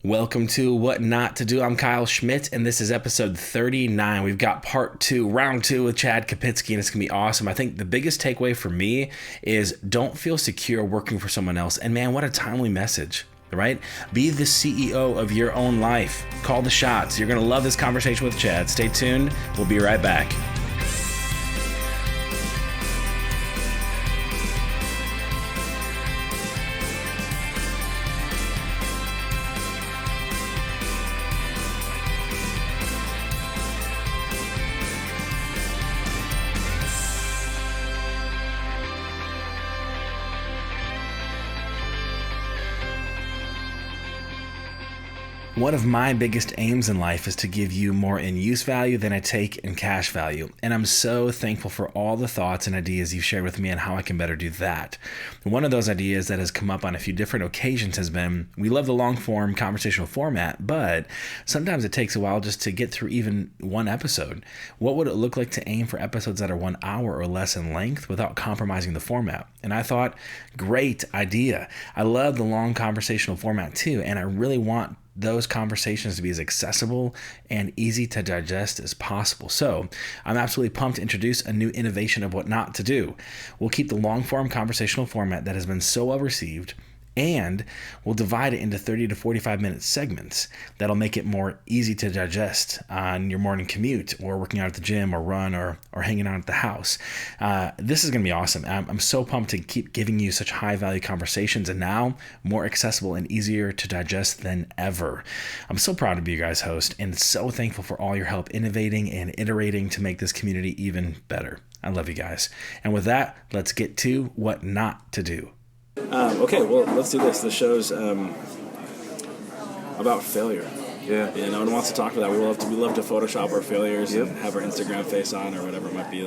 Welcome to What Not to Do. I'm Kyle Schmidt, and this is episode 39. We've got part 2, round 2 with Chad Kopitzke, and it's going to be awesome. I think the biggest takeaway for me is don't feel secure working for someone else. And man, what a timely message, right? Be the CEO of your own life. Call the shots. You're going to love this conversation with Chad. Stay tuned. We'll be right back. One of my biggest aims in life is to give you more in use value than I take in cash value. And I'm so thankful for all the thoughts and ideas you've shared with me on how I can better do that. One of those ideas that has come up on a few different occasions has been, we love the long form conversational format, but sometimes it takes a while just to get through even one episode. What would it look like to aim for episodes that are 1 hour or less in length without compromising the format? And I thought, great idea. I love the long conversational format too, and I really want those conversations to be as accessible and easy to digest as possible. So I'm absolutely pumped to introduce a new innovation of what not to do. We'll keep the long form conversational format that has been so well received, and we'll divide it into 30 to 45 minute segments that'll make it more easy to digest on your morning commute or working out at the gym or run or hanging out at the house. This is going to be awesome. I'm so pumped to keep giving you such high value conversations, and now more accessible and easier to digest than ever. I'm so proud to be your guys' host and so thankful for all your help innovating and iterating to make this community even better. I love you guys. And with that, let's get to what not to do. Okay, well, let's do this. The show's about failure. Yeah. And no one wants to talk about that. We love to Photoshop our failures and have our Instagram face on or whatever it might be.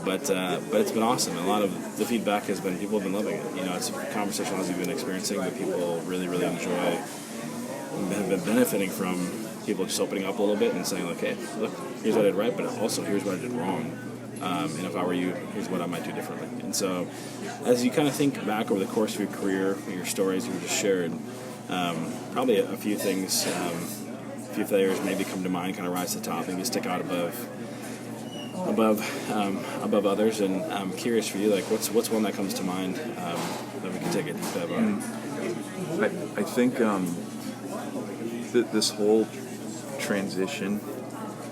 But it's been awesome. A lot of the feedback has been, people have been loving it. You know, it's a conversation as we've been experiencing that people really, really enjoy and have been benefiting from people just opening up a little bit and saying, like, hey, look, here's what I did right, but also here's what I did wrong. And if I were you, here's what I might do differently. And so as you kind of think back over the course of your career, your stories you just shared, probably a few things, a few failures maybe come to mind, kind of rise to the top, maybe stick out above others. And I'm curious for you, like, what's one that comes to mind that we can take a deep dive on? I think this whole transition,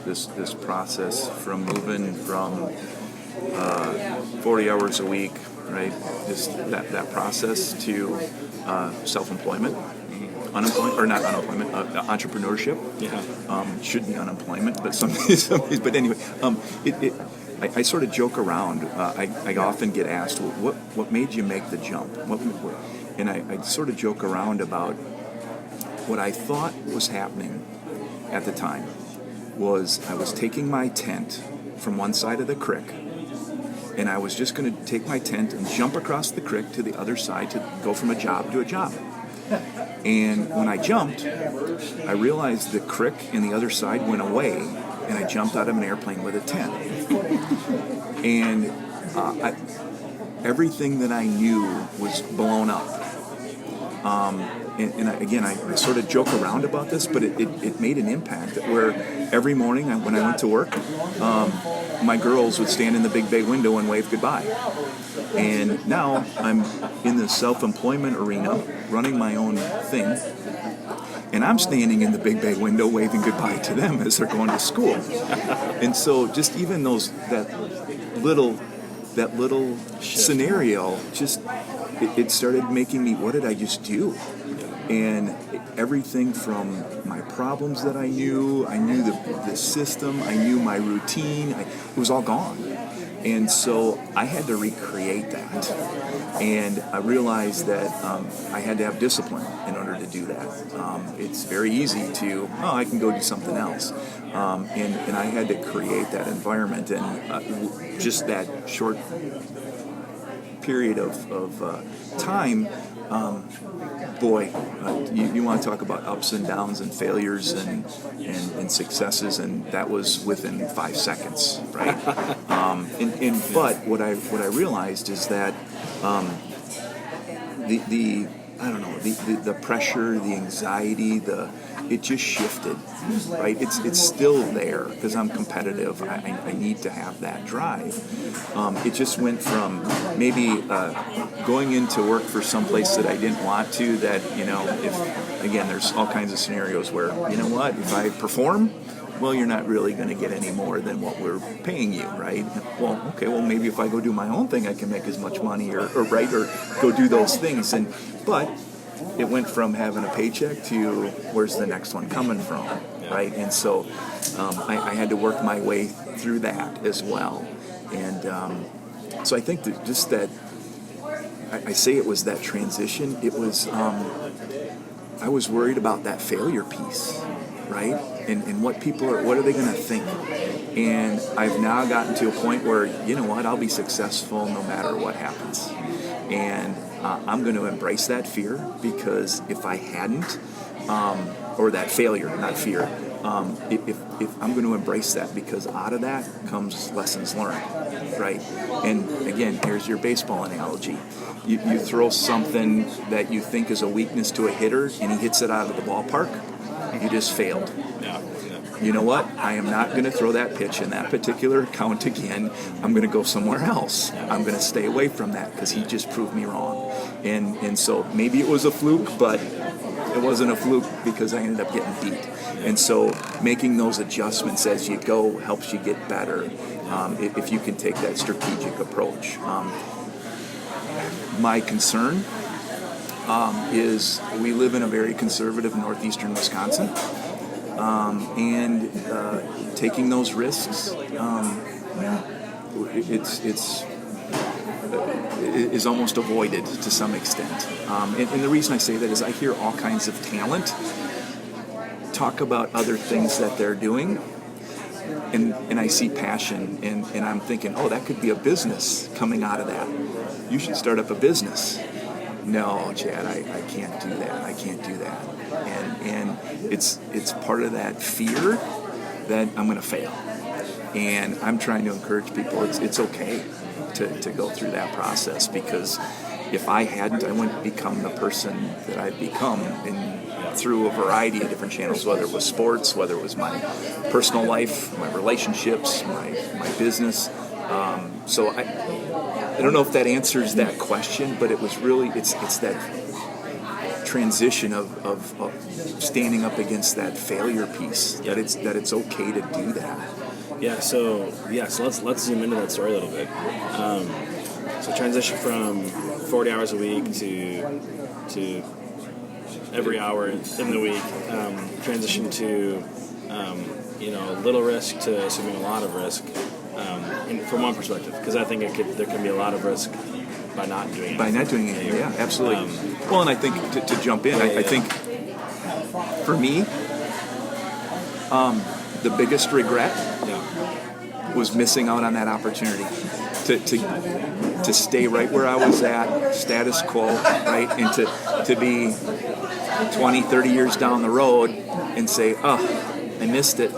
this process from moving from 40 hours a week, right? Just that process to self-employment, entrepreneurship. Yeah. Should be unemployment, but some days. But anyway, I sort of joke around. I often get asked, what made you make the jump? And I sort of joke around about what I thought was happening at the time. Was I was taking my tent from one side of the creek, and I was just going to take my tent and jump across the creek to the other side to go from a job to a job. And when I jumped, I realized the creek and the other side went away, and I jumped out of an airplane with a tent. And everything that I knew was blown up. And I sort of joke around about this, but it made an impact where every morning when I went to work, my girls would stand in the big bay window and wave goodbye. And now I'm in the self-employment arena, running my own thing, and I'm standing in the big bay window waving goodbye to them as they're going to school. And so just even that little scenario, just it started making me, what did I just do? And everything from my problems that I knew the system, I knew my routine, it was all gone. And so I had to recreate that. And I realized that I had to have discipline in order to do that. It's very easy to, I can go do something else. And I had to create that environment. And just that short period of time, you want to talk about ups and downs and failures and successes, and that was within 5 seconds, right? But what I realized is that the I don't know, the pressure, the anxiety, it just shifted, right? It's still there because I'm competitive. I need to have that drive. It just went from maybe going into work for some place that I didn't want to, that, if, again, there's all kinds of scenarios where, you know what, if I perform, well, you're not really going to get any more than what we're paying you, right? Well, okay, well, maybe if I go do my own thing, I can make as much money or go do those things. But it went from having a paycheck to where's the next one coming from, right? And so I had to work my way through that as well. And so I think that just that, I say it was that transition. It was, I was worried about that failure piece, right? And what are they going to think? And I've now gotten to a point where, you know what, I'll be successful no matter what happens. And I'm going to embrace that fear, because if I hadn't, or that failure, not fear, if I'm going to embrace that, because out of that comes lessons learned, right? And again, here's your baseball analogy. You throw something that you think is a weakness to a hitter, and he hits it out of the ballpark, you just failed. Yeah. You know what? I am not going to throw that pitch in that particular count again. I'm going to go somewhere else. I'm going to stay away from that because he just proved me wrong. And so maybe it was a fluke, but it wasn't a fluke because I ended up getting beat. And so making those adjustments as you go helps you get better, if you can take that strategic approach. My concern is we live in a very conservative northeastern Wisconsin, and taking those risks, is almost avoided to some extent. And the reason I say that is I hear all kinds of talent talk about other things that they're doing, and I see passion, and I'm thinking, oh, that could be a business coming out of that. You should start up a business. No, Chad, I can't do that. I can't do that. And it's part of that fear that I'm going to fail. And I'm trying to encourage people, it's okay to go through that process, because if I hadn't, I wouldn't become the person that I've become through a variety of different channels, whether it was sports, whether it was my personal life, my relationships, my business. So I don't know if that answers that question, but it was really, it's that transition of standing up against that failure piece, that it's okay to do that. So let's zoom into that story a little bit. So transition from 40 hours a week to every hour in the week. Transition to little risk to assuming a lot of risk. From one perspective, because I think there can be a lot of risk by not doing anything. By not doing anything, yeah, absolutely. Well, and I think to jump in, I think for me, the biggest regret was missing out on that opportunity to stay right where I was at, status quo, right, and to be 20, 30 years down the road and say, oh, I missed it,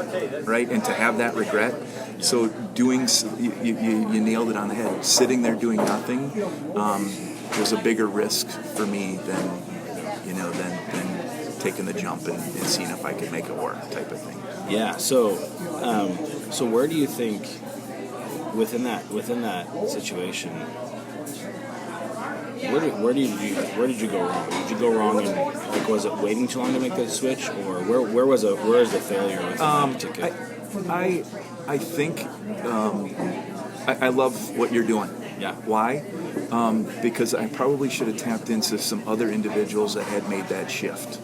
right, and to have that regret. So you nailed it on the head. Sitting there doing nothing was a bigger risk for me than taking the jump and seeing if I could make it work, type of thing. Yeah. So where do you think within that situation, where did you go wrong? Did you go wrong in, was it waiting too long to make that switch, or where is the failure within that particular? I think I love what you're doing. Yeah. Why? Because I probably should have tapped into some other individuals that had made that shift.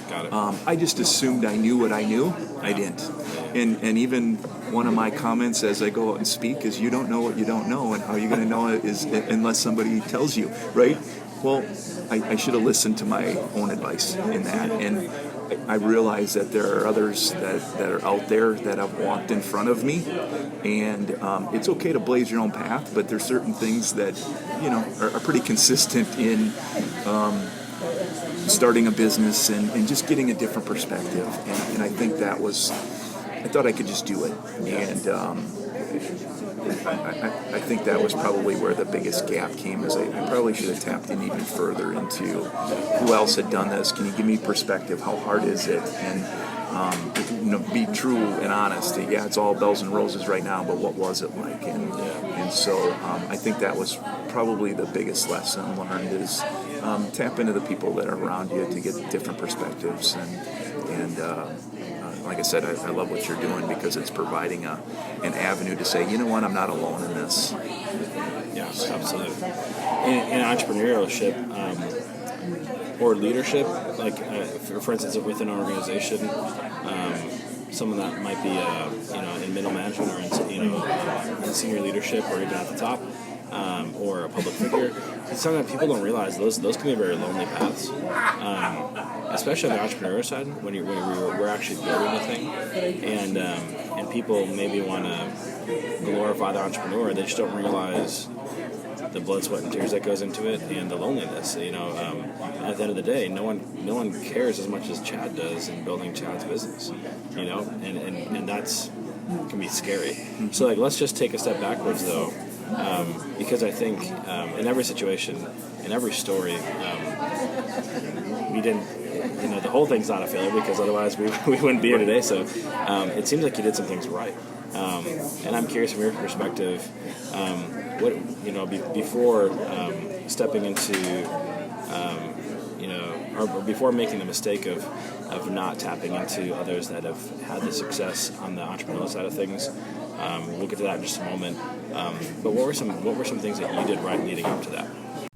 Got it. I just assumed I knew what I knew. Yeah. I didn't. And even one of my comments as I go out and speak is, you don't know what you don't know, and how you're going to know it is unless somebody tells you, right? Well, I should have listened to my own advice in that, and I realize that there are others that are out there that have walked in front of me, and it's okay to blaze your own path, but there's certain things that are pretty consistent in starting a business and just getting a different perspective, and I think I thought I could just do it, and I think that was probably where the biggest gap came. Is I probably should have tapped in even further into who else had done this. Can you give me perspective? How hard is it? And be true and honest. Yeah, it's all bells and roses right now, but what was it like? And so I think that was probably the biggest lesson learned is tap into the people that are around you to get different perspectives. And like I said, I love what you're doing because it's providing an avenue to say, you know what, I'm not alone in this. Yes, absolutely. In entrepreneurship or leadership, like for instance, within an organization, someone that might be in middle management or in senior leadership or even at the top, or a public figure, sometimes people don't realize those can be very lonely paths. Especially on the entrepreneur side, when we're actually building a thing, and people maybe want to glorify the entrepreneur, they just don't realize the blood, sweat, and tears that goes into it, and the loneliness. At the end of the day, no one cares as much as Chad does in building Chad's business. And that's can be scary. So let's just take a step backwards though, because I think in every situation, in every story, we didn't. The whole thing's not a failure because otherwise we wouldn't be here today. So it seems like you did some things right, and I'm curious from your perspective, before stepping into, or before making the mistake of not tapping into others that have had the success on the entrepreneurial side of things. We'll get to that in just a moment. But what were some things that you did right leading up to that?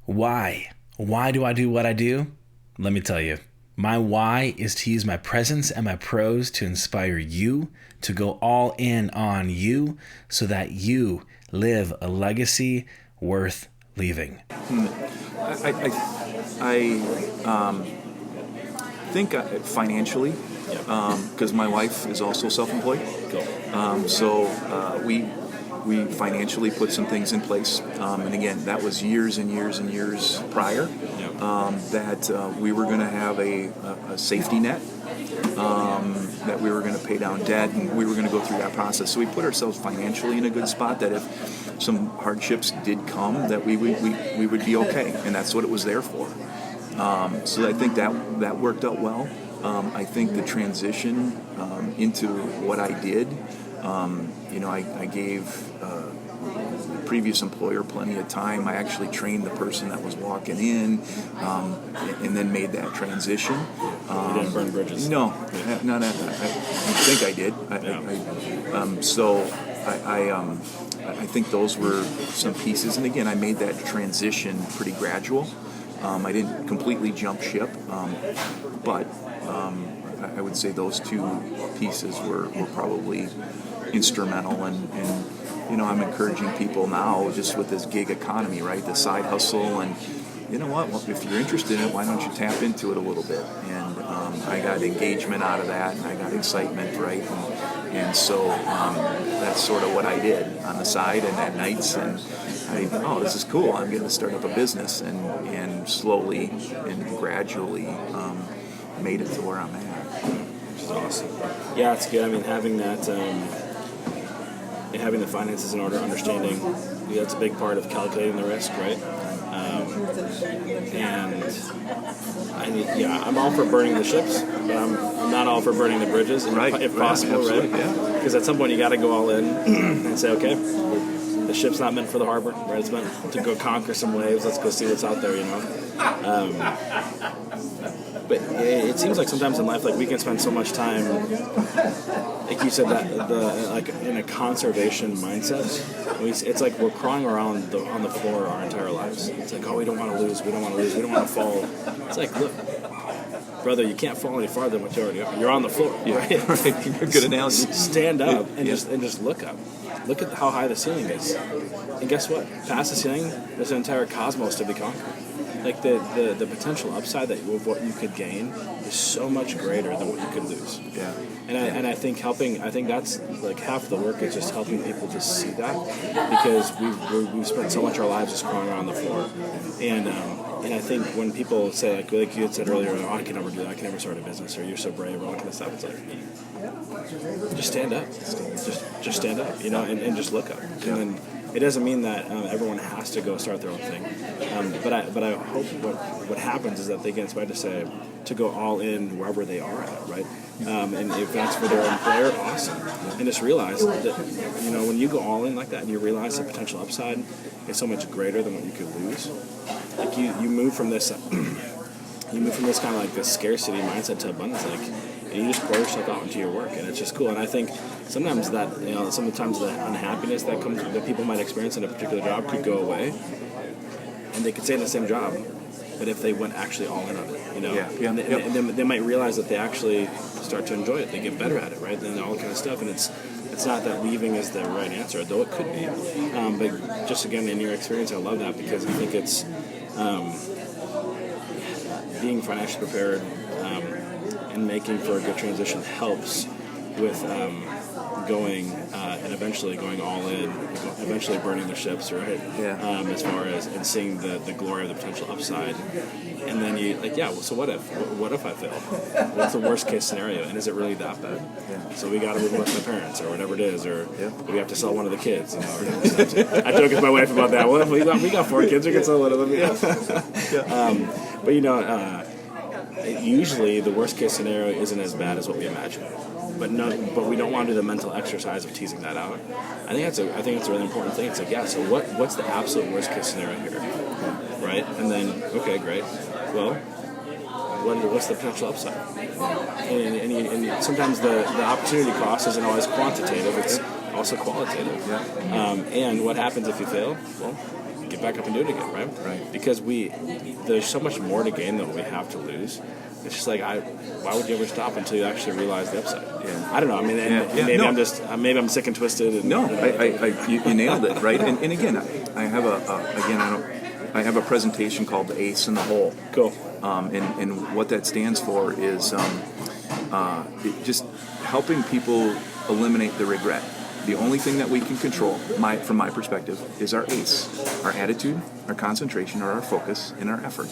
Why? Why do I do what I do? Let me tell you. My why is to use my presence and my prose to inspire you to go all in on you so that you live a legacy worth leaving. I think financially, because my wife is also self-employed. Cool. So we financially put some things in place. And again, that was years and years and years prior. That we were going to have a safety net, that we were going to pay down debt, and we were going to go through that process. So we put ourselves financially in a good spot that if some hardships did come, that we would be okay, and that's what it was there for. So I think that worked out well. I think the transition into what I did, I gave the previous employer plenty of time. I actually trained the person that was walking in, and then made that transition. You didn't burn bridges? No, not I think I did. I think those were some pieces. And again, I made that transition pretty gradual. I didn't completely jump ship, but I would say those two pieces were probably instrumental. And I'm encouraging people now just with this gig economy, right? The side hustle, and you know what? Well, if you're interested in it, why don't you tap into it a little bit? And I got engagement out of that, and I got excitement, right? And so that's sort of what I did on the side and at nights. And this is cool. I'm going to start up a business, and slowly and gradually made it to where I'm at. Which is awesome. Yeah, it's good. I mean, having that, having the finances in order, understanding, that's a big part of calculating the risk, right? I'm all for burning the ships, but I'm not all for burning the bridges, if possible, right? Yeah. Because at some point you got to go all in and say, okay, the ship's not meant for the harbor, right? It's meant to go conquer some waves. Let's go see what's out there, But it seems like sometimes in life, we can spend so much time, like you said, in a conservation mindset. It's like we're crawling around on the floor our entire lives. It's like, we don't want to lose, we don't want to fall. It's like, look, brother, you can't fall any farther than what you already are. You're on the floor, right? Good analogy. Stand up and just look up. Look at how high the ceiling is. And guess what? Past the ceiling, there's an entire cosmos to be conquered. like the potential upside of what you could gain is so much greater than what you could lose. Yeah. And I think that's like half the work is just helping people to see that, because we've spent so much of our lives just crawling around the floor, and I think when people say like you had said earlier, oh, I can never do that, I can never start a business, or you're so brave, or all that kind of stuff, it's like, just stand up, just stand up, and just look up, and then it doesn't mean that everyone has to go start their own thing, but I hope what happens is that they get inspired to go all in wherever they are at, right? And if that's for their employer, awesome. And just realize that when you go all in like that, and you realize the potential upside is so much greater than what you could lose. Like you move from this kind of like this scarcity mindset to abundance, and you just pour yourself out into your work, and it's just cool. And I think sometimes sometimes the unhappiness that people might experience in a particular job could go away, and they could stay in the same job, but if they went actually all in on it, and they might realize that they actually start to enjoy it, they get better at it, right? And all that kind of stuff, and it's not that leaving is the right answer, though it could be. But just again, in your experience, I love that, because I think it's being financially prepared and making for a good transition helps with going and eventually going all in, eventually burning the ships, right? As far as and seeing the glory of the potential upside, and then you so what if I fail? What's the worst case scenario, and is it really that bad? So we got to move in with my parents, or whatever it is, or we have to sell one of the kids. I joke with my wife about that. Well, if we got 4 kids, we can sell one of them. But usually the worst case scenario isn't as bad as what we imagine. But we don't want to do the mental exercise of teasing that out. I think that's a really important thing. It's like, so what's the absolute worst case scenario here, right? And then, okay, great. Well, what's the potential upside? And sometimes the opportunity cost isn't always quantitative; it's also qualitative. And what happens if you fail? Well, get back up and do it again, right? Right. Because there's so much more to gain than we have to lose. It's just like, why would you ever stop until you actually realize the upside? I don't know. I mean, maybe I'm sick and twisted. You nailed it, right? And again, I have a presentation called the Ace in the Hole. Cool. And what that stands for is just helping people eliminate the regret. The only thing that we can control, from my perspective, is our ACE, our attitude, our concentration, or our focus, and our effort.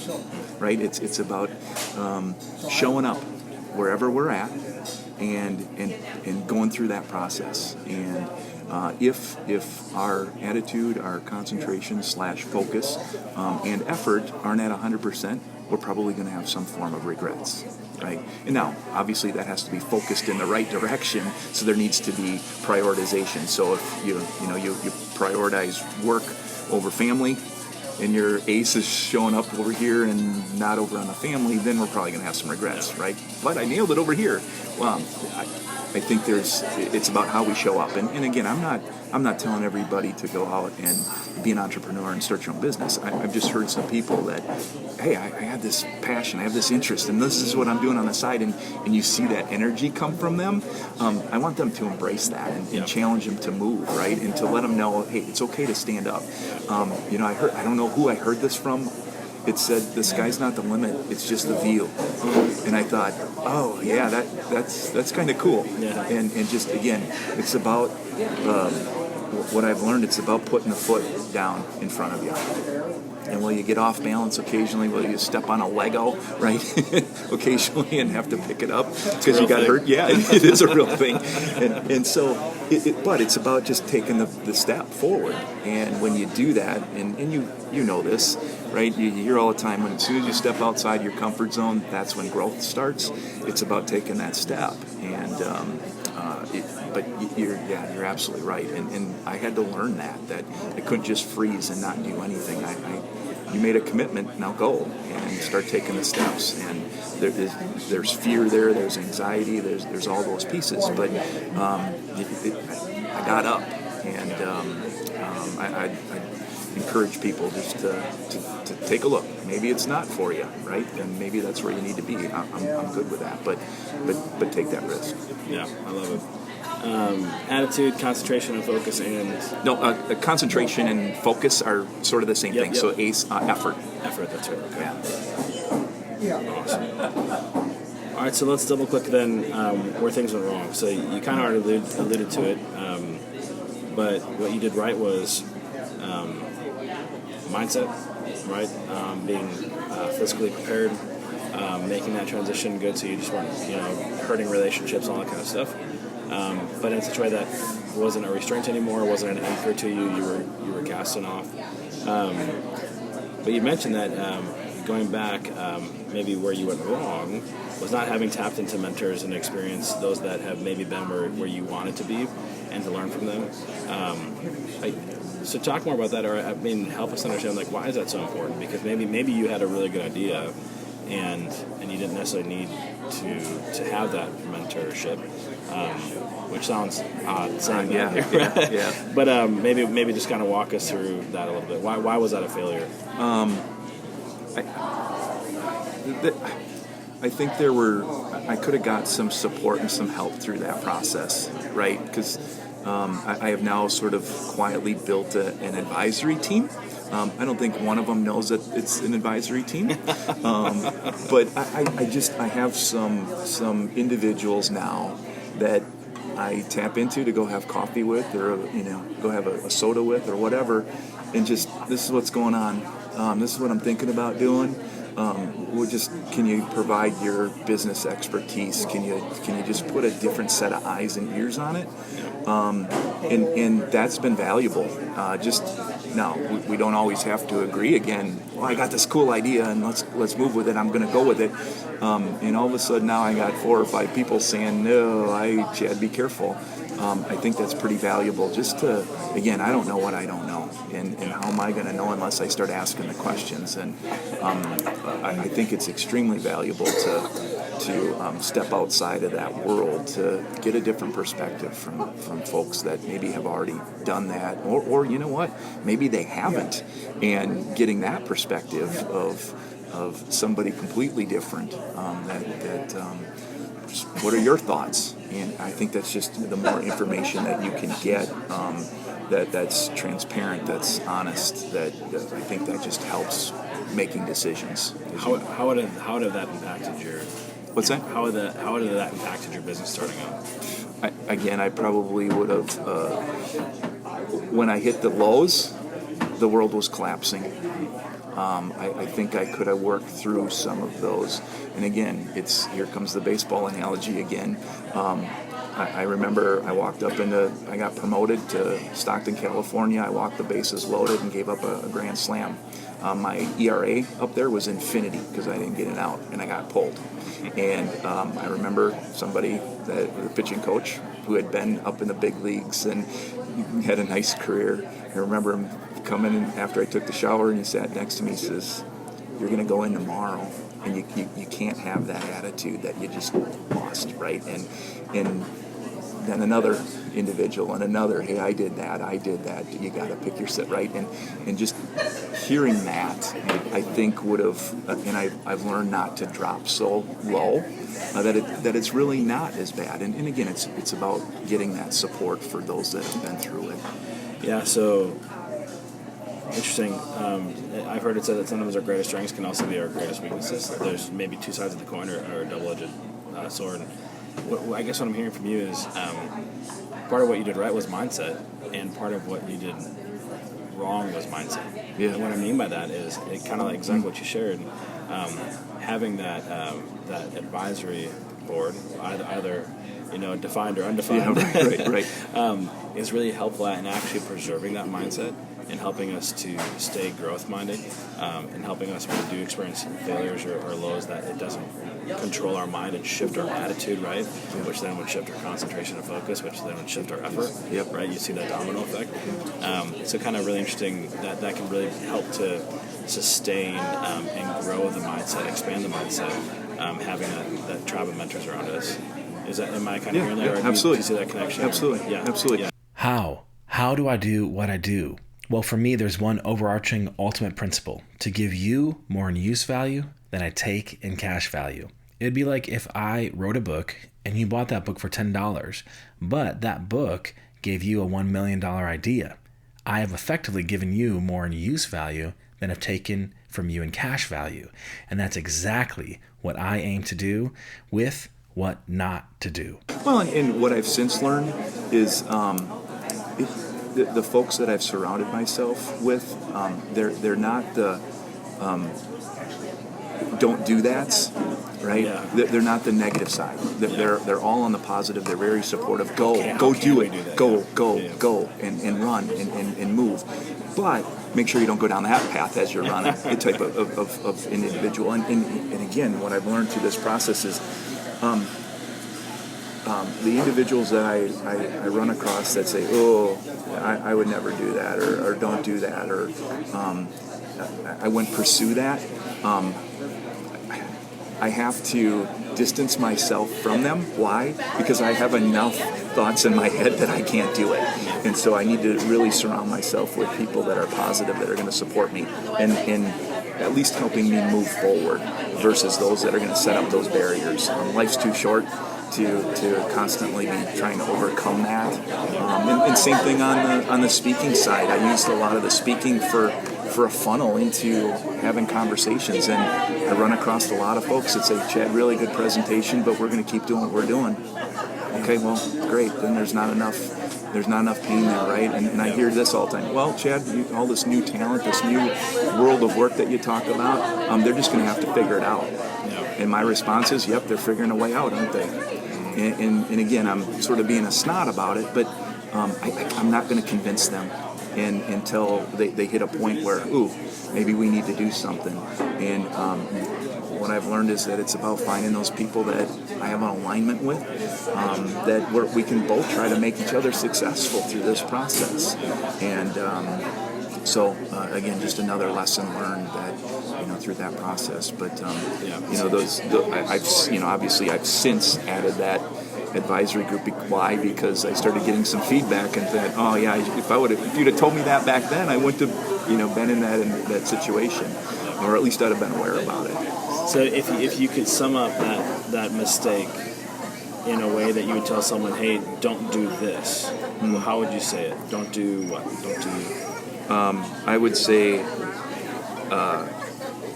Right? It's about showing up wherever we're at and going through that process. And if our attitude, our concentration / focus and effort aren't at 100%, we're probably going to have some form of regrets. Right? And now, obviously, that has to be focused in the right direction, so there needs to be prioritization. So if you prioritize work over family, and your ACE is showing up over here and not over on the family, then we're probably going to have some regrets, right? But I nailed it over here. Well, I think it's about how we show up. And again, I'm not telling everybody to go out and be an entrepreneur and start your own business. I've just heard some people that, hey, I have this passion, I have this interest, and this is what I'm doing on the side, and you see that energy come from them. I want them to embrace that and challenge them to move, right? And to let them know, hey, it's okay to stand up. I don't know who I heard this from. It said, the sky's not the limit, it's just the view. And I thought, oh, yeah, that's kind of cool. And just, again, it's about, what I've learned, it's about putting the foot down in front of you. And will you get off balance occasionally? Will you step on a Lego, right? Occasionally and have to pick it up because you got hurt? Yeah, it is a real thing. And so, but it's about just taking the step forward. And when you do that, and you know this, right? You hear all the time, when as soon as you step outside your comfort zone, that's when growth starts. It's about taking that step. And but you're absolutely right. And I had to learn that I couldn't just freeze and not do anything. You made a commitment, now go and start taking the steps. And there's fear there, there's anxiety, there's all those pieces. But I got up, and I encourage people just to take a look. Maybe it's not for you, right? And maybe that's where you need to be. I'm good with that, but take that risk. Yeah, I love it. Attitude, concentration, and focus, and concentration and focus are sort of the same thing. Yep. So ACE, effort. Effort, that's right. Okay. Yeah. Awesome. All right, so let's double click then where things went wrong. So you kind of already alluded to it, but what you did right was mindset, right? Being physically prepared, making that transition good, so you just weren't, hurting relationships, all that kind of stuff. But in such a way that wasn't a restraint anymore, wasn't an anchor to you. You were casting off. But you mentioned that going back, maybe where you went wrong was not having tapped into mentors and experienced those that have maybe been where you wanted to be, and to learn from them. So talk more about that, or help us understand why is that so important? Because maybe you had a really good idea, and you didn't necessarily need to have that mentorship, which sounds odd saying that. Yeah. But maybe just kind of walk us through that a little bit. Why was that a failure? I think I could have got some support and some help through that process, right? Because I have now sort of quietly built an advisory team. I don't think one of them knows that it's an advisory team, but I have some individuals now that I tap into to go have coffee with, or go have a soda with, or whatever, and just, this is what's going on. This is what I'm thinking about doing. Can you provide your business expertise? Can you just put a different set of eyes and ears on it? And that's been valuable. Now we don't always have to agree. Again, I got this cool idea and let's move with it. I'm going to go with it. And all of a sudden now I got 4 or 5 people saying, no, Chad, be careful. I think that's pretty valuable. Just to, again, I don't know what I don't know, and how am I going to know unless I start asking the questions? And I think it's extremely valuable to step outside of that world, to get a different perspective from folks that maybe have already done that, or you know what, maybe they haven't, and getting that perspective of somebody completely different. What are your thoughts? And I think that's just the more information that you can get, that's transparent, that's honest, that I think that just helps making decisions. How would have that impacted your? What's that? How would that impacted your business starting out? I probably would have. When I hit the lows, the world was collapsing. I think I could have worked through some of those. And again, here comes the baseball analogy again. I remember I got promoted to Stockton, California. I walked the bases loaded and gave up a grand slam. My ERA up there was infinity because I didn't get it out, and I got pulled. And I remember somebody, the pitching coach, who had been up in the big leagues and had a nice career. I remember him coming in after I took the shower, and he sat next to me. He says, "You're going to go in tomorrow, and you can't have that attitude that you just lost, right?" And then another individual and another, "Hey, I did that. You got to pick your set, right?" And just hearing that, I think would have, and I've learned not to drop so low that it's really not as bad. And again, it's about getting that support for those that have been through it. Yeah. So. Interesting. I've heard it said that sometimes our greatest strengths can also be our greatest weaknesses. There's maybe 2 sides of the coin, or a double-edged sword. I guess what I'm hearing from you is part of what you did right was mindset, and part of what you did wrong was mindset. Yeah. And what I mean by that is it kind of like exactly what you shared. Having that advisory board, either defined or undefined, right. is really helpful in actually preserving that mindset, and helping us to stay growth-minded, and helping us when we do experience failures or lows, that it doesn't control our mind and shift our attitude, right? Which then would shift our concentration and focus, which then would shift our effort, right? You see that domino effect. So kind of really interesting that can really help to sustain and grow the mindset, expand the mindset, having that tribe of mentors around us. Am I kind of hearing that? Or Absolutely. Do you see that connection? Absolutely. Absolutely. How? How do I do what I do? Well, for me, there's one overarching ultimate principle: to give you more in use value than I take in cash value. It'd be like if I wrote a book and you bought that book for $10, but that book gave you a $1 million idea. I have effectively given you more in use value than I've taken from you in cash value. And that's exactly what I aim to do with what not to do. Well, and what I've since learned is the folks that I've surrounded myself with, they're not the don't do that's, right? Yeah. They're not the negative side. They're all on the positive. They're very supportive. Go do it. Do that? Go and run and move. But make sure you don't go down that path as you're running. The type of an individual. And again, what I've learned through this process is the individuals that I run across that say, oh, I would never do that, or don't do that, or I wouldn't pursue that. I have to distance myself from them. Why? Because I have enough thoughts in my head that I can't do it. And so I need to really surround myself with people that are positive, that are going to support me, and at least helping me move forward, versus those that are going to set up those barriers. Life's too short to constantly be trying to overcome that. And same thing on the speaking side. I used a lot of the speaking for a funnel into having conversations, and I run across a lot of folks that say, Chad, really good presentation, but we're going to keep doing what we're doing. Okay, well, great. Then there's not enough pain there, right? And I hear this all the time. Well, Chad, all this new talent, this new world of work that you talk about, they're just going to have to figure it out. And my response is, yep, they're figuring a way out, aren't they? And again, I'm sort of being a snot about it, but I'm not going to convince them until they hit a point where, ooh, maybe we need to do something. And what I've learned is that it's about finding those people that I have an alignment with, that we can both try to make each other successful through this process. And so again, just another lesson learned that through that process. But obviously I've since added that advisory group. Why? Because I started getting some feedback and thought, oh yeah, if you'd have told me that back then, I wouldn't have been in that situation, or at least I'd have been aware about it. So if you could sum up that mistake in a way that you would tell someone, hey, don't do this, well, how would you say it? Don't do what? Don't do. I would say,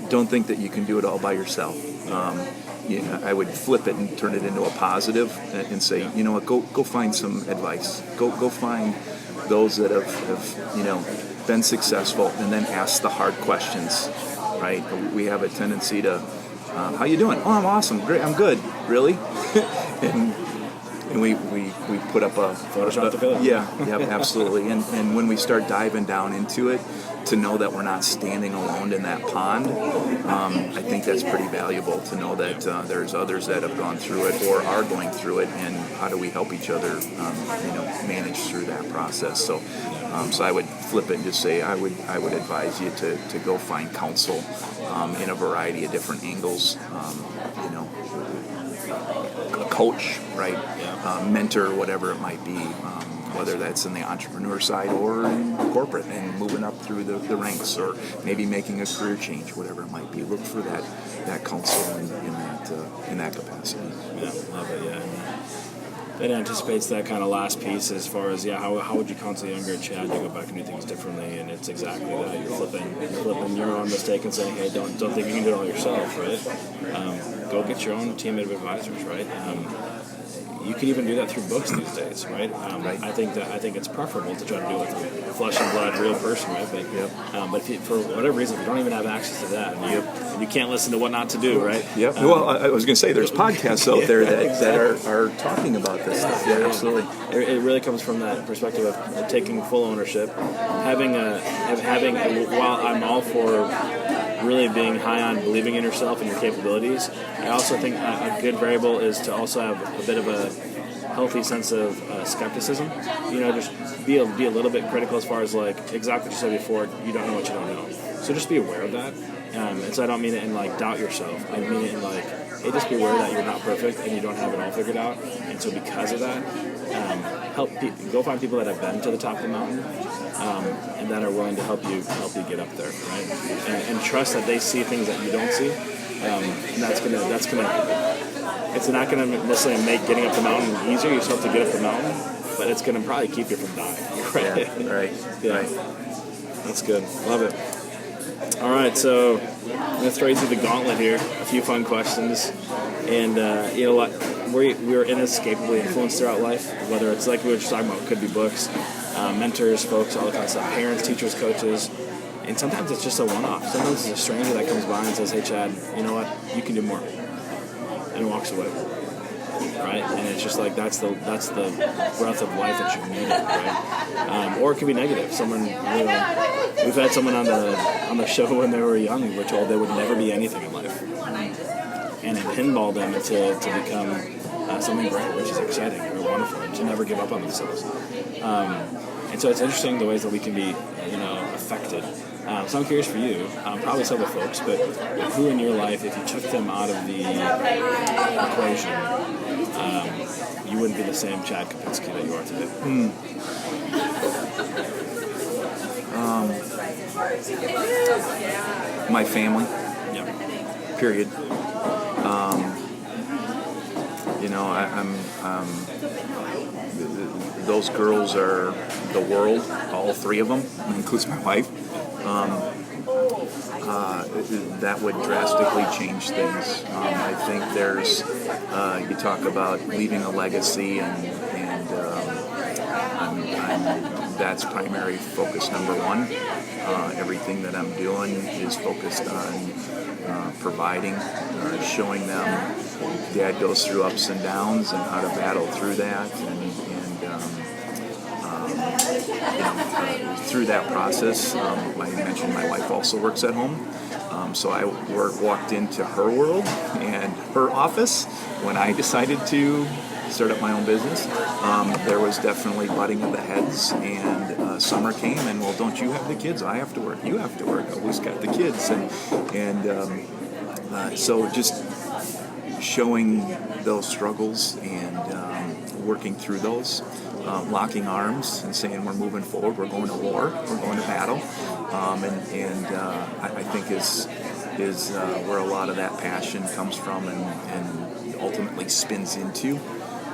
don't think that you can do it all by yourself. I would flip it and turn it into a positive and say, you know what, go find some advice. Go find those that have been successful, and then ask the hard questions, right? We have a tendency to, how you doing? Oh, I'm awesome. Great. I'm good. Really? and we put up a Photoshop the pillar. Yeah, absolutely. And when we start diving down into it, to know that we're not standing alone in that pond, I think that's pretty valuable, to know that there's others that have gone through it or are going through it, and how do we help each other, manage through that process. So I would flip it and just say, I would advise you to go find counsel in a variety of different angles. A coach, right? Mentor, whatever it might be. Whether that's in the entrepreneur side or in corporate and moving up through the ranks, or maybe making a career change, whatever it might be. Look for that counsel in that capacity. Yeah, love it. Yeah. That anticipates that kind of last piece as far as how would you counsel younger Chad to go back and do things differently? And it's exactly that. You're flipping your own mistake and saying, hey, don't think you can do it all yourself, right? Go get your own team of advisors, right? You can even do that through books these days, right? Right. I think it's preferable to try to do it with a flesh and blood, real person, right? But if for whatever reason, if you don't even have access to that, and you can't listen to what not to do, right? Yep. Well, I was going to say, there's podcasts out there that are talking about this stuff. Yeah, absolutely. It really comes from that perspective of taking full ownership, having while I'm all for really being high on believing in yourself and your capabilities, I also think a good variable is to also have a bit of a healthy sense of skepticism. Just be a little bit critical as far as exactly what you said before. You don't know what you don't know, so just be aware of that. And so I don't mean it in doubt yourself. I mean it in hey, just be aware that you're not perfect and you don't have it all figured out. And so because of that, go find people that have been to the top of the mountain, and that are willing to help you get up there, right? And trust that they see things that you don't see. And it's not gonna necessarily make getting up the mountain easier. You still have to get up the mountain, but it's gonna probably keep you from dying, right? Yeah, right. Yeah. Right. That's good. Love it. All right, so I'm gonna throw you through the gauntlet here. A few fun questions, and you know what? We're inescapably influenced throughout life. Whether it's like we were just talking about, could be books, mentors, folks, all that kind of stuff, parents, teachers, coaches, and sometimes it's just a one-off. Sometimes it's a stranger that comes by and says, "Hey, Chad, you know what? You can do more," and walks away. Right, and it's just like that's the breath of life that you need, right? Or it could be negative. Someone, we've had someone on the show when they were young, were told they would never be anything in life, and it pinballed them to become something great, which is exciting or wonderful, to never give up on themselves. And so it's interesting the ways that we can be, affected. So I'm curious for you, probably some of the folks, but who in your life, if you took them out of the equation, you wouldn't be the same Chad Kopitzke that you are today? My family. Yeah. Period. Those girls are the world, all three of them, includes my wife. That would drastically change things. I think there's, you talk about leaving a legacy, and that's primary focus number one. Everything that I'm doing is focused on providing, showing them Dad goes through ups and downs and how to battle through that, and through that process. I mentioned my wife also works at home, so I walked into her world and her office when I decided to start up my own business. There was definitely butting of the heads, and summer came, and well, don't you have the kids? I have to work. You have to work. Oh, who's got the kids? And so just showing those struggles and working through those, locking arms and saying we're moving forward, we're going to war, we're going to battle, I think is where a lot of that passion comes from and ultimately spins into.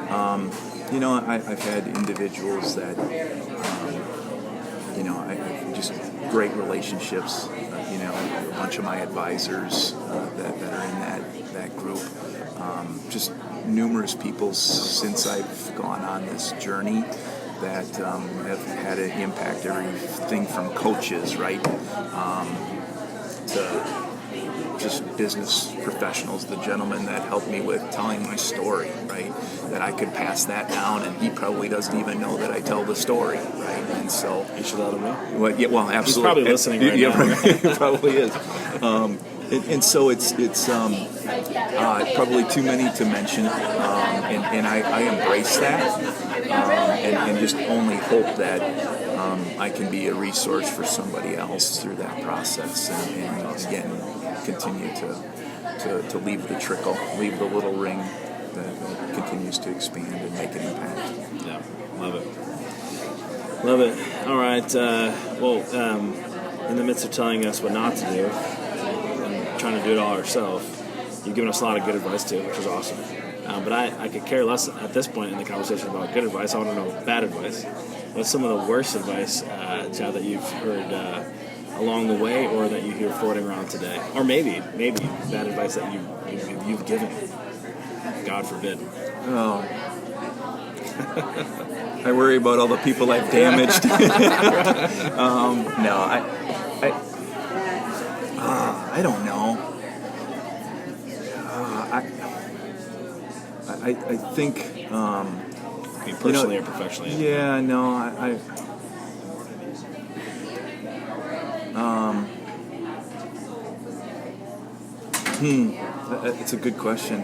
I've had individuals that, just great relationships. A bunch of my advisors that are in that group. Just numerous people since I've gone on this journey that have had an impact. Everything from coaches, right, to just business professionals. The gentleman that helped me with telling my story, right, that I could pass that down, and he probably doesn't even know that I tell the story, right, and so You should let him know. well, absolutely. He's probably listening right now. Right. He probably is. And so it's probably too many to mention, and I embrace that, and just only hope that I can be a resource for somebody else through that process, and again continue to leave the trickle, leave the little ring that continues to expand and make an impact. Yeah, love it. All right. In the midst of telling us what not to do, trying to do it all ourselves, you've given us a lot of good advice too, which is awesome. But I could care less at this point in the conversation about good advice. I want to know bad advice. What's some of the worst advice, Chad, that you've heard along the way, or that you hear floating around today, or maybe bad advice that you've given? God forbid. Oh. I worry about all the people I've damaged. No, I don't know. I think. Personally or professionally? Yeah, no, it's a good question.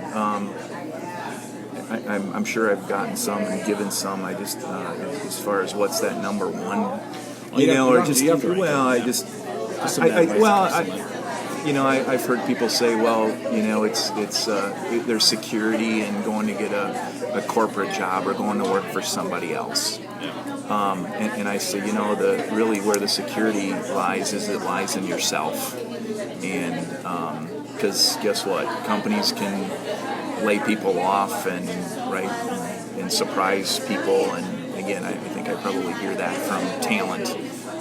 I'm sure I've gotten some and given some. I just, as far as what's that number one, I've heard people say, it's there's security in going to get a corporate job or going to work for somebody else. Yeah. And I say, really where the security lies is it lies in yourself. And because guess what? Companies can lay people off and surprise people. And again, I think I probably hear that from talent.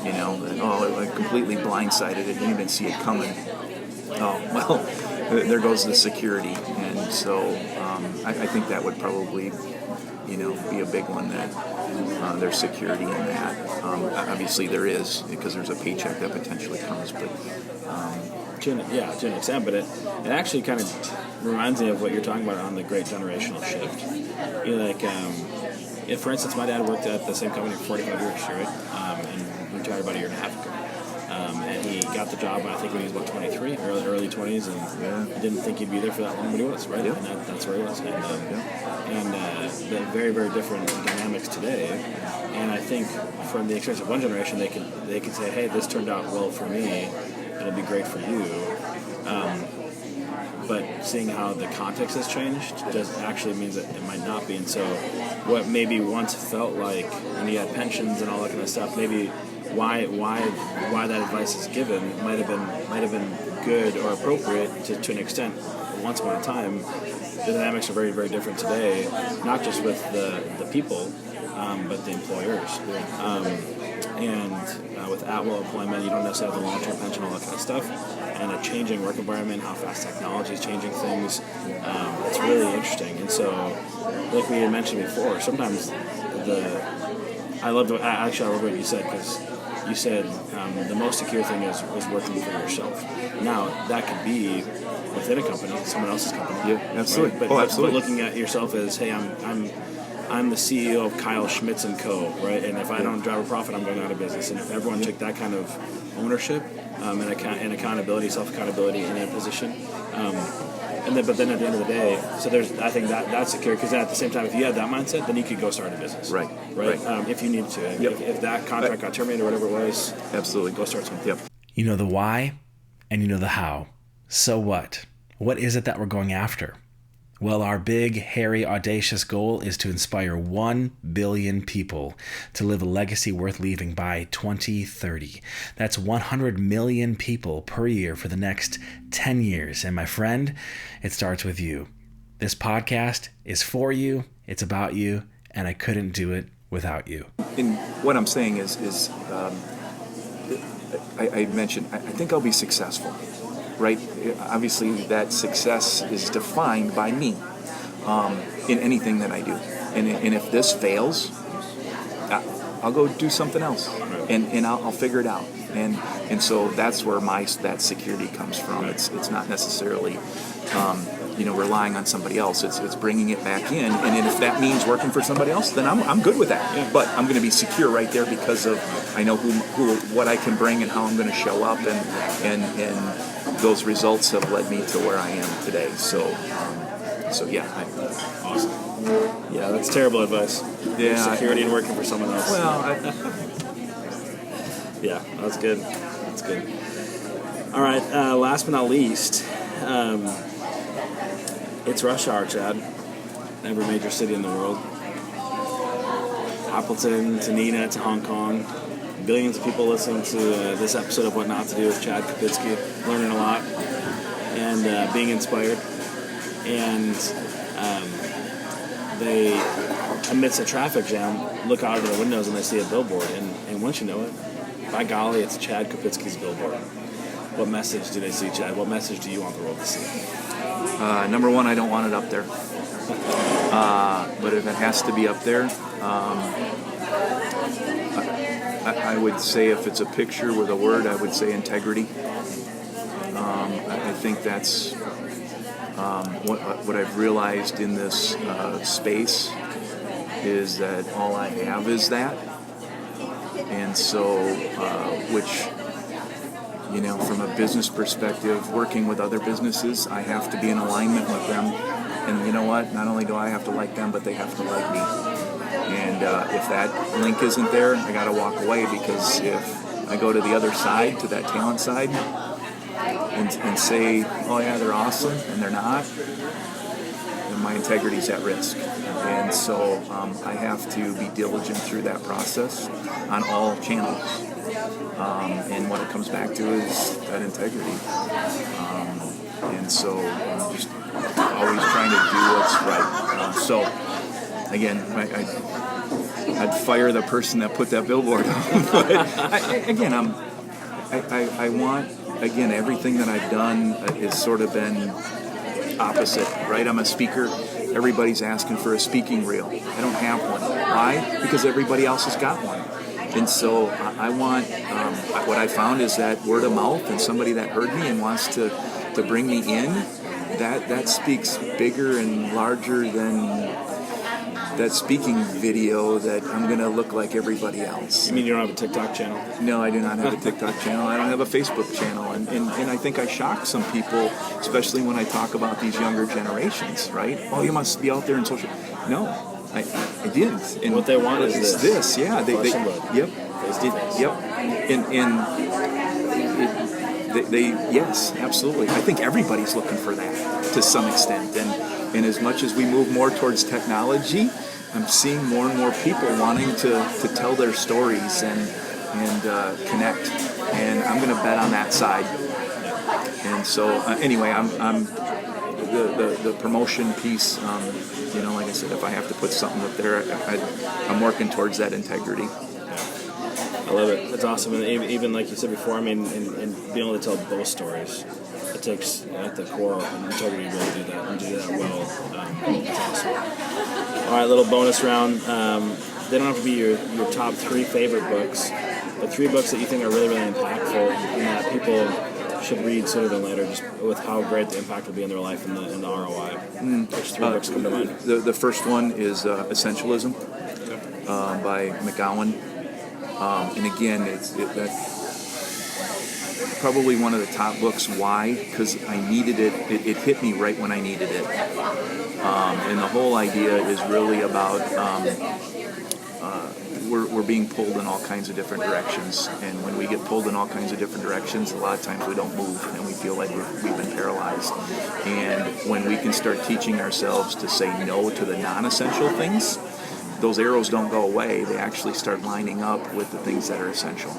You know, that, I completely blindsided it, didn't even see it coming. Oh, well, there goes the security. And so I think that would probably, be a big one, that there's security in that. Obviously there is, because there's a paycheck that potentially comes, but... To an extent, but it actually kind of reminds me of what you're talking about on the great generational shift. If, for instance, my dad worked at the same company for 45 years, right? And retired about a year and a half ago. And he got the job, I think, when he was about 23, early 20s, and he didn't think he'd be there for that long, but he was, right? Yeah. And that's where he was. And the very, very different dynamics today. And I think from the experience of one generation, they could say, hey, this turned out well for me, it'll be great for you. But seeing how the context has changed just actually means that it might not be. And so what maybe once felt like when you had pensions and all that kind of stuff, maybe why that advice is given might have been good or appropriate to an extent once upon a time. The dynamics are very, very different today, not just with the people, but the employers. And with at-will employment, you don't necessarily have the long-term pension, all that kind of stuff. And a changing work environment, how fast technology is changing things, it's really interesting. And so, like we had mentioned before, sometimes I love what you said, because you said the most secure thing is working for yourself. Now, that could be within a company, someone else's company. Yeah, absolutely. Right? But looking at yourself as, hey, I'm the CEO of Kyle Schmitz & Co., right? And if I don't drive a profit, I'm going out of business. And if everyone took that kind of ownership and accountability, self-accountability in a position, but then at the end of the day, I think that's secure, because at the same time, if you had that mindset, then you could go start a business. Right. If you needed to. Yep. If that contract got terminated or whatever it was, absolutely, go start something. Yep. You know the why, and you know the how. So what? What is it that we're going after? Well, our big, hairy, audacious goal is to inspire 1 billion people to live a legacy worth leaving by 2030. That's 100 million people per year for the next 10 years. And my friend, it starts with you. This podcast is for you, it's about you, and I couldn't do it without you. And what I'm saying is I mentioned, I think I'll be successful. Right? Obviously, that success is defined by me in anything that I do. And if this fails, I'll go do something else, and I'll figure it out. And so that's where that security comes from. It's not necessarily relying on somebody else. It's bringing it back in. And if that means working for somebody else, then I'm good with that. Yeah. But I'm going to be secure right there, because of I know what I can bring and how I'm going to show up, and those results have led me to where I am today. So yeah. Awesome. Yeah, that's terrible advice. Yeah. Security and working for someone else. Well, yeah, that's good. That's good. All right, last but not least, it's rush hour, Chad. Every major city in the world. Appleton to Neenah to Hong Kong. Billions of people listening to this episode of What Not to Do with Chad Kopitzke, learning a lot and being inspired. And they, amidst a traffic jam, look out of their windows and they see a billboard. And once you know it, by golly, it's Chad Kopitzke's billboard. What message do they see, Chad? What message do you want the world to see? Number one, I don't want it up there. But if it has to be up there, I would say, if it's a picture with a word, I would say integrity. I think that's what I've realized in this space, is that all I have is that. And so, from a business perspective, working with other businesses, I have to be in alignment with them. And you know what? Not only do I have to like them, but they have to like me. And if that link isn't there, I got to walk away, because if I go to the other side, to that talent side, and say, oh yeah, they're awesome, and they're not, then my integrity's at risk. And so I have to be diligent through that process on all channels. And what it comes back to is that integrity. And so just always trying to do what's right. So again, I'd fire the person that put that billboard up. But I want, again, everything that I've done has sort of been opposite, right? I'm a speaker. Everybody's asking for a speaking reel. I don't have one. Why? Because everybody else has got one. And so I want, what I found is that word of mouth and somebody that heard me and wants to bring me in, that speaks bigger and larger than that speaking video that I'm going to look like everybody else. You mean you don't have a TikTok channel? No, I do not have a TikTok channel. I don't have a Facebook channel. And I think I shock some people, especially when I talk about these younger generations, right? Oh, you must be out there in social... No, I didn't. And what they want is this. Yeah. Yep. Yes, absolutely. I think everybody's looking for that to some extent. And as much as we move more towards technology, I'm seeing more and more people wanting to tell their stories and connect. And I'm going to bet on that side. And so anyway, I'm the promotion piece. Like I said, if I have to put something up there, I'm working towards that integrity. I love it. That's awesome. And even like you said before, I mean, and being able to tell both stories, it takes at the core an integrity to be able to do that and do that well. That's awesome. All right, little bonus round. They don't have to be your top 3 favorite books, but 3 books that you think are really, really impactful and that people should read sooner than later, just with how great the impact will be in their life and the ROI. Which 3 books come to mind? The first one is Essentialism by McGowan. And again, that's probably one of the top books. Why? Because I needed it. It hit me right when I needed it. And the whole idea is really about we're being pulled in all kinds of different directions. And when we get pulled in all kinds of different directions, a lot of times we don't move and we feel like we've been paralyzed. And when we can start teaching ourselves to say no to the non-essential things, those arrows don't go away. They actually start lining up with the things that are essential.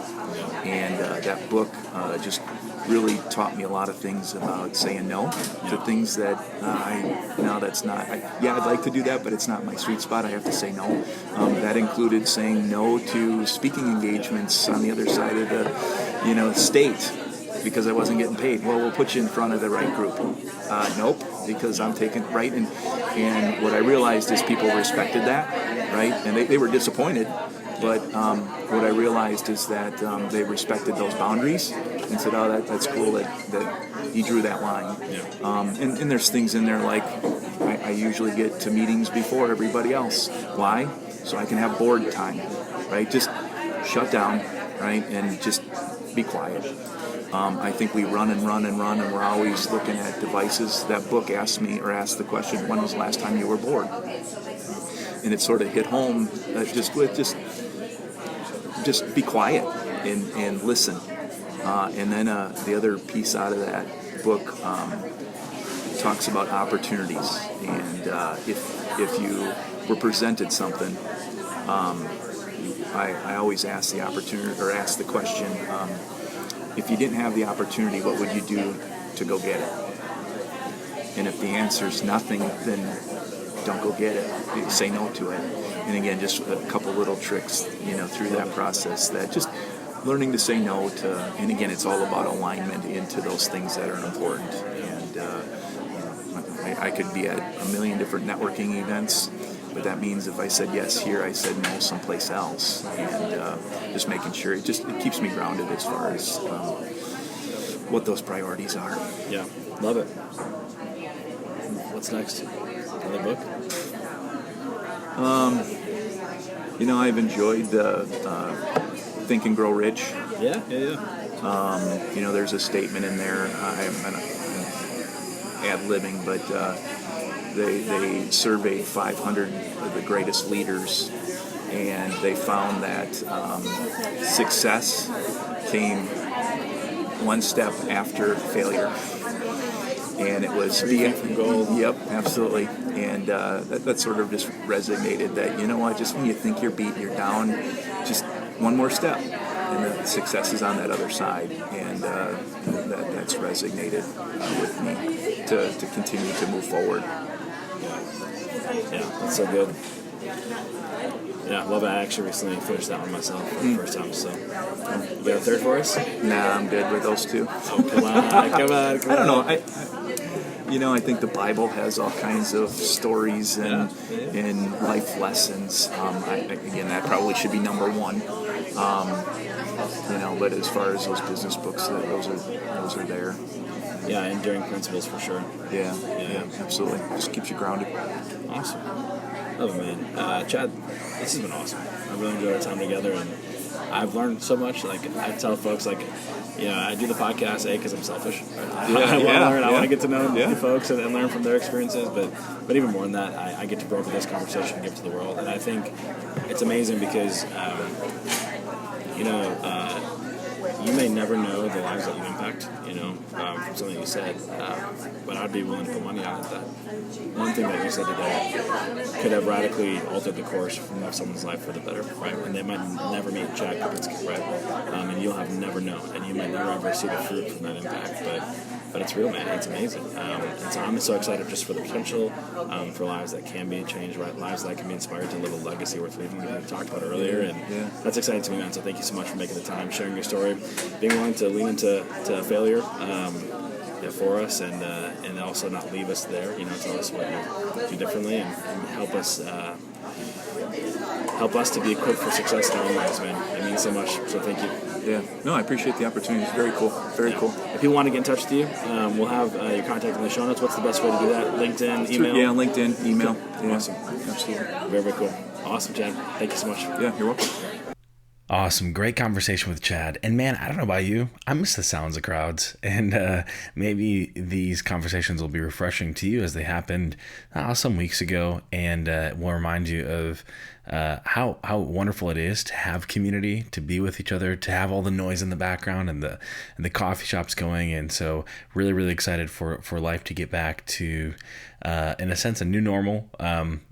And that book just really taught me a lot of things about saying no to things that that's not. I'd like to do that, but it's not my sweet spot. I have to say no. That included saying no to speaking engagements on the other side of the state because I wasn't getting paid. Well, we'll put you in front of the right group. Nope, because I'm taking right. And what I realized is people respected that, right? And they were disappointed. But what I realized is that they respected those boundaries and said, oh, that's cool that he drew that line. Yeah. And there's things in there like I usually get to meetings before everybody else. Why? So I can have board time, right? Just shut down, right? And just be quiet. I think we run and we're always looking at devices. That book asked the question, when was the last time you were bored? And it sort of hit home just be quiet and listen. And then the other piece out of that book talks about opportunities. And if you were presented something, I always ask the opportunity or ask the question, if you didn't have the opportunity, what would you do to go get it? And if the answer is nothing, then don't go get it. Say no to it. And again, just a couple little tricks, through that process that just learning to say no to, and again, it's all about alignment into those things that are important. And I could be at a million different networking events, but that means if I said yes here, I said no someplace else. And just making sure it keeps me grounded as far as what those priorities are. Yeah, love it. What's next? Another book? I've enjoyed the Think and Grow Rich. Yeah. There's a statement in there. I'm ad-libbing, but they surveyed 500 of the greatest leaders, and they found that success came one step after failure. And it was from gold. Yep, absolutely. And that sort of just resonated that, just when you think you're beat, you're down, just one more step. And the success is on that other side. And that's resonated with me to continue to move forward. Yeah, that's so good. Yeah, love it. I actually recently finished that one myself for the first time. So, you got a third for us? Nah, I'm good with those two. Oh, come on, come on. I don't know. I think the Bible has all kinds of stories and life lessons. Again, that probably should be number one. But as far as those business books, those are there. Yeah, enduring principles for sure. Yeah, absolutely. Just keeps you grounded. Awesome. Love it, man. Chad, this has been awesome. I really enjoyed our time together, and I've learned so much. Like, I tell folks, like, I do the podcast, because I'm selfish. Right? I want to learn. I want to get to know the folks and learn from their experiences. But even more than that, I get to broker this conversation and give to the world. And I think it's amazing because, you may never know the lives that you impact, from something you said. But I'd be willing to put money on it that one thing that you said today could have radically altered the course of someone's life for the better, right? And they might never meet Chad Kopitzke, right? And you'll have never known, and you might never ever see the fruit from that impact. But it's real, man. It's amazing. And so I'm so excited just for the potential, for lives that can be changed, right? Lives that can be inspired to live a legacy worth leaving, we talked about earlier. And that's exciting to me, man. So thank you so much for making the time, sharing your story, being willing to lean into failure for us, and also not leave us there. Tell us what you do differently, and help us to be equipped for success in our own lives, man. It means so much. So thank you. Yeah. No, I appreciate the opportunity. It's very cool. Very cool. If people want to get in touch with you, we'll have your contact in the show notes. What's the best way to do that? LinkedIn, email? Yeah, LinkedIn, email. Yeah. Awesome. Absolutely. Very, very cool. Awesome, Chad. Thank you so much. Yeah, you're welcome. Awesome. Great conversation with Chad. And man, I don't know about you, I miss the sounds of crowds. And maybe these conversations will be refreshing to you as they happened some weeks ago, and will remind you of how wonderful it is to have community, to be with each other, to have all the noise in the background and the coffee shops going. And so really, really excited for life to get back to, in a sense, a new normal.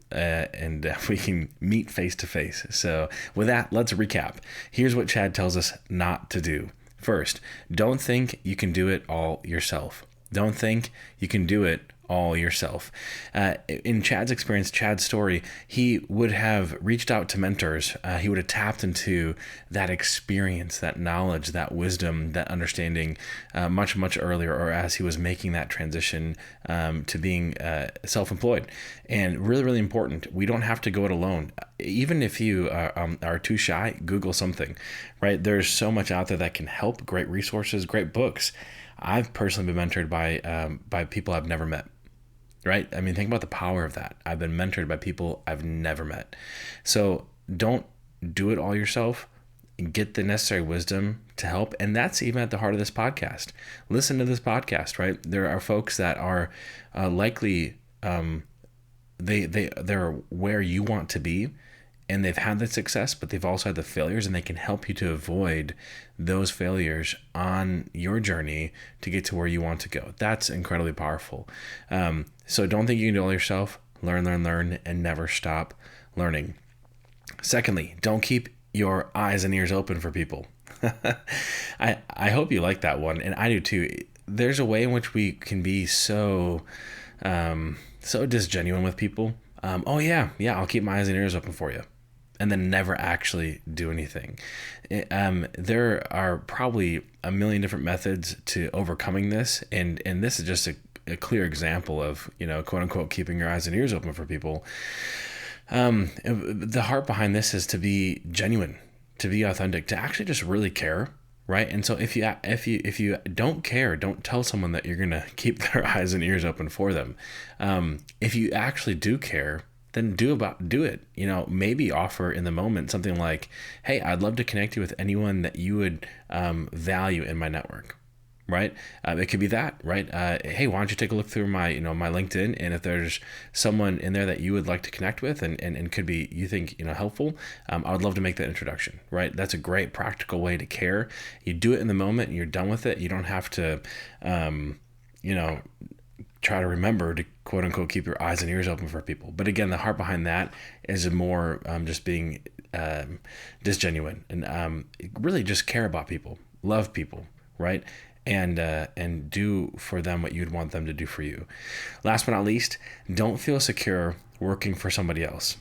And we can meet face to face. So with that, let's recap. Here's what Chad tells us not to do. First, don't think you can do it all yourself. Don't think you can do it all yourself. In Chad's experience, Chad's story, he would have reached out to mentors. He would have tapped into that experience, that knowledge, that wisdom, that understanding much, much earlier, or as he was making that transition to being self-employed. And really, really important, we don't have to go it alone. Even if you are too shy, Google something, right? There's so much out there that can help, great resources, great books. I've personally been mentored by people I've never met. Right? I mean, think about the power of that. I've been mentored by people I've never met. So don't do it all yourself. Get the necessary wisdom to help. And that's even at the heart of this podcast. Listen to this podcast, right? There are folks that are likely, they're where you want to be, and they've had the success, but they've also had the failures, and they can help you to avoid those failures on your journey to get to where you want to go. That's incredibly powerful. So don't think you can do it all yourself. Learn, and never stop learning. Secondly, don't keep your eyes and ears open for people. I hope you like that one, and I do too. There's a way in which we can be so disgenuine with people. I'll keep my eyes and ears open for you, and then never actually do anything. There are probably a million different methods to overcoming this, and this is just a clear example of, quote unquote, keeping your eyes and ears open for people. The heart behind this is to be genuine, to be authentic, to actually just really care. Right. And so if you don't care, don't tell someone that you're going to keep their eyes and ears open for them. If you actually do care, then do it. Maybe offer in the moment something like, hey, I'd love to connect you with anyone that you would value in my network. Right? It could be that, right? Hey, why don't you take a look through my, my LinkedIn, and if there's someone in there that you would like to connect with and could be, you think, helpful, I would love to make that introduction, right? That's a great practical way to care. You do it in the moment and you're done with it. You don't have to, try to remember to, quote unquote, keep your eyes and ears open for people. But again, the heart behind that is more just being disgenuine and really just care about people, love people, right? And do for them what you'd want them to do for you. Last but not least, don't feel secure working for somebody else.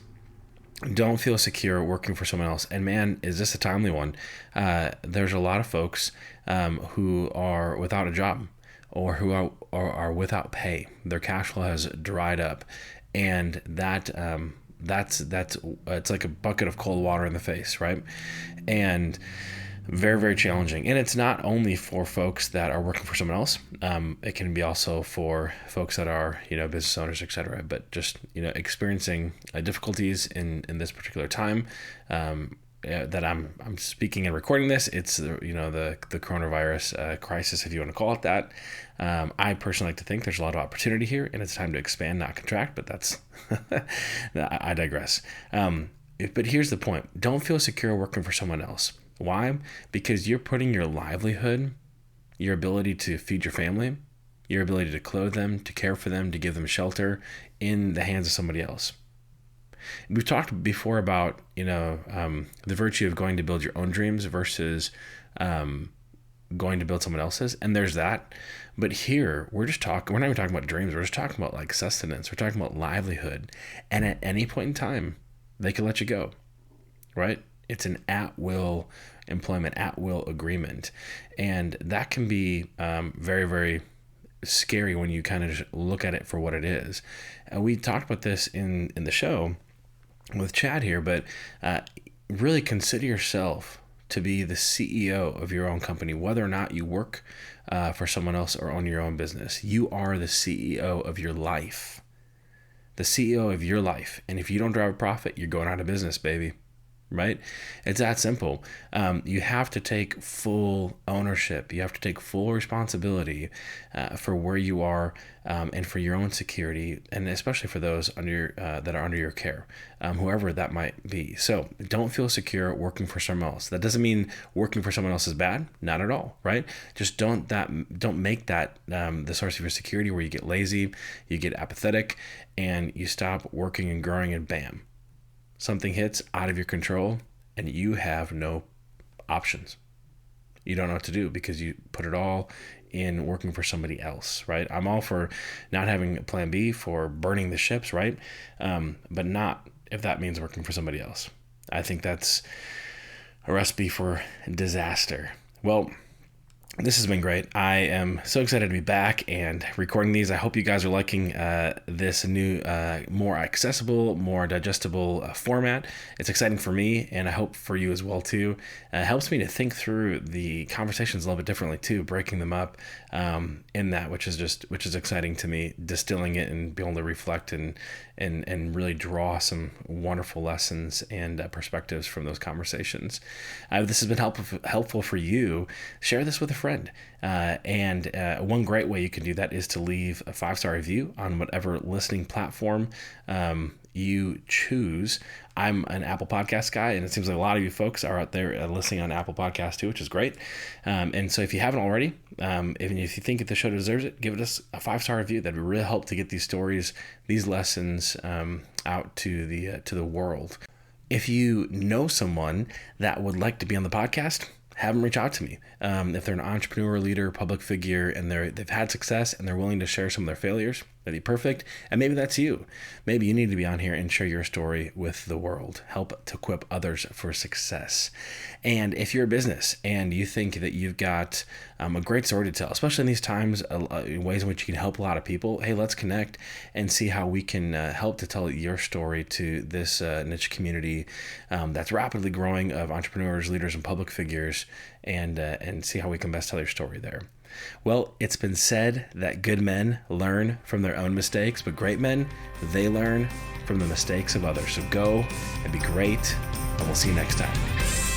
don't feel secure working for someone else. And man, is this a timely one? There's a lot of folks who are without a job, or who are without pay. Their cash flow has dried up, and that's it's like a bucket of cold water in the face, right? And very, very challenging. And it's not only for folks that are working for someone else. It can be also for folks that are, business owners, et cetera, but just, experiencing difficulties in this particular time that I'm speaking and recording this. It's, the coronavirus crisis, if you want to call it that. I personally like to think there's a lot of opportunity here, and it's time to expand, not contract, but that's, I digress. But here's the point. Don't feel secure working for someone else. Why? Because you're putting your livelihood, your ability to feed your family, your ability to clothe them, to care for them, to give them shelter in the hands of somebody else. We've talked before about, the virtue of going to build your own dreams versus going to build someone else's. And there's that. But here, we're not even talking about dreams. We're just talking about like sustenance. We're talking about livelihood. And at any point in time, they can let you go, right? It's an at-will employment, at-will agreement. And that can be very, very scary when you kind of just look at it for what it is. And we talked about this in the show with Chad here, but really consider yourself to be the CEO of your own company, whether or not you work for someone else or own your own business. You are the CEO of your life. The CEO of your life. And if you don't drive a profit, you're going out of business, baby. Right? It's that simple. You have to take full ownership. You have to take full responsibility for where you are and for your own security, and especially for those that are under your care, whoever that might be. So don't feel secure working for someone else. That doesn't mean working for someone else is bad. Not at all. Right? Just don't make that the source of your security, where you get lazy, you get apathetic, and you stop working and growing, and bam, something hits out of your control and you have no options. You don't know what to do because you put it all in working for somebody else, right? I'm all for not having a plan B, for burning the ships, right? But not if that means working for somebody else. I think that's a recipe for disaster. Well, this has been great. I am so excited to be back and recording these. I hope you guys are liking this new, more accessible, more digestible format. It's exciting for me, and I hope for you as well too. It helps me to think through the conversations a little bit differently too, breaking them up in that, which is exciting to me, distilling it and being able to reflect and really draw some wonderful lessons and perspectives from those conversations. This has been helpful for you. Share this with a friend. And one great way you can do that is to leave a 5-star review on whatever listening platform you choose. I'm an Apple Podcast guy, and it seems like a lot of you folks are out there listening on Apple Podcasts too, which is great. And so if you haven't already, even if you think the show deserves it, give us a 5-star review. That would really help to get these stories, these lessons out to the world. If you know someone that would like to be on the podcast, have them reach out to me. If they're an entrepreneur, leader, public figure, and they've had success and they're willing to share some of their failures, that'd be perfect. And maybe that's you. Maybe you need to be on here and share your story with the world. Help to equip others for success. And if you're a business and you think that you've got a great story to tell, especially in these times, ways in which you can help a lot of people, hey, let's connect and see how we can help to tell your story to this niche community that's rapidly growing of entrepreneurs, leaders, and public figures, and see how we can best tell your story there. Well, it's been said that good men learn from their own mistakes, but great men, they learn from the mistakes of others. So go and be great, and we'll see you next time.